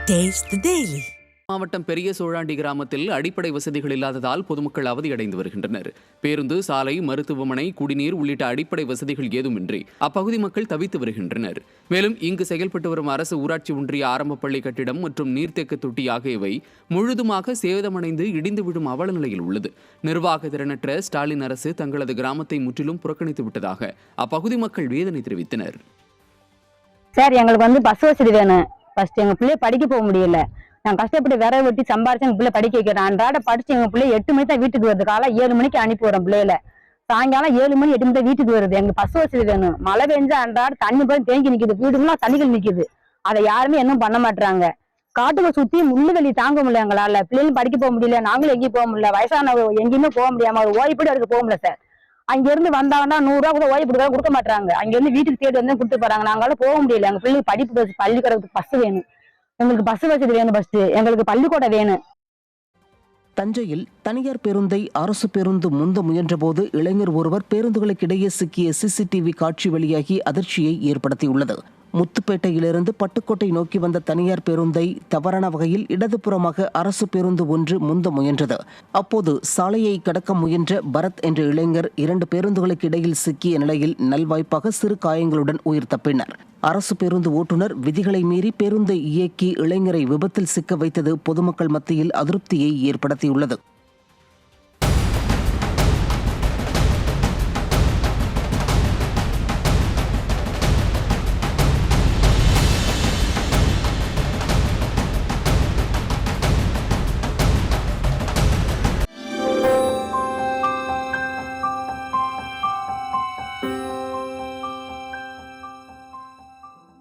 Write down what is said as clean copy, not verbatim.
Taste the Daily. மாவட்டம் பெரிய சோழாண்டி கிராமத்தில் அடிப்படை வசதிகள் இல்லாததால் பொதுமக்கள் அவதியடைந்து வருகின்றனர். பேருந்து, சாலை, மருத்துவமனை, குடிநீர் உள்ளிட்ட அடிப்படை வசதிகள் ஏதுமின்றி அப்பகுதி மக்கள் தவித்து வருகின்றனர். மேலும் இங்கு செயல்பட்டு வரும் அரசு ஊராட்சி ஒன்றிய ஆரம்ப பள்ளி கட்டிடம் மற்றும் நீர்த்தேக்க தொட்டி ஆகியவை முழுதுமாக சேதமடைந்து இடிந்து விடும் அவல நிலையில் உள்ளது. நிர்வாக திறனற்ற ஸ்டாலின் அரசு தங்களது கிராமத்தை முற்றிலும் புறக்கணித்து விட்டதாக அப்பகுதி மக்கள் வேதனை தெரிவித்தனர். சார், எங்களுக்கு பஸ் வசதி வேணும். ஃபர்ஸ்ட் எங்க பிள்ளைய படிக்க போக முடியல. நான் கஷ்டப்பட்டு விரை வெட்டி சம்பாரிச்சு எங்க பிள்ளை படிக்க வைக்கிறேன். அன்றாட படிச்சு எங்க பிள்ளை 8 மணி தான் வீட்டுக்கு வருது. காலை 7 மணிக்கு அனுப்பி விடுறேன் பிள்ளையில. சாயங்காலம் 7 மணி 8 மணி தான் வீட்டுக்கு வருது. எங்க பஸ் வசதி வேணும். மழை பெஞ்சா அன்றாட தண்ணி போய் தேங்கி நிக்குது. வீடுலாம் தண்ணிகள் நிக்குது. அதை யாருமே இன்னும் பண்ண மாட்டாங்க. காட்டுக்கு சுத்தி முள்ளு வெளி தாங்க முடியல எங்களால. பிள்ளைகளும் படிக்க போக முடியல, நாங்களும் எங்கேயும் போக முடியல. வயசானவங்க எங்கேயுமே போக முடியாம ஒரு ஓய்வு எடுக்க போக முடியல சார். அங்க இருந்து வந்தாங்கன்னா 100 ரூபா கூட ஓய்வு கொடுக்க மாட்டாங்க. அங்க இருந்து வீட்டுக்கு தேடி வந்து கொடுத்து போறாங்க. நாங்களும் போக முடியல. எங்க பிள்ளைக்கு படிப்பு பள்ளிக்கூடத்துக்கு பஸ் வேணும். எங்களுக்கு பஸ் வசதி வேணும். ஃபர்ஸ்ட் எங்களுக்கு பள்ளிக்கூடம் வேணும். தஞ்சையில் தனியார் பேருந்தை அரசு பேருந்து முந்த முயன்றபோது இளைஞர் ஒருவர் பேருந்துகளுக்கிடையே சிக்கிய சிசிடிவி காட்சி வெளியாகி அதிர்ச்சியை ஏற்படுத்தியுள்ளது. முத்துப்பேட்டையிலிருந்து பட்டுக்கோட்டை நோக்கி வந்த தனியார் பேருந்தை தவறான வகையில் இடதுபுறமாக அரசு பேருந்து ஒன்று முந்த முயன்றது. அப்போது சாலையை கடக்க முயன்ற பரத் என்ற இளைஞர் 2 பேருந்துகளுக்கு இடையில் சிக்கிய நிலையில் நல்வாய்ப்பாக சிறு காயங்களுடன் உயிர் தப்பினார். அரசு பேருந்து ஓட்டுநர் விதிகளை மீறி பேருந்தை இயக்கி இளைஞரை விபத்தில் சிக்க வைத்தது பொதுமக்கள் மத்தியில் அதிருப்தியை ஏற்படுத்தியுள்ளது.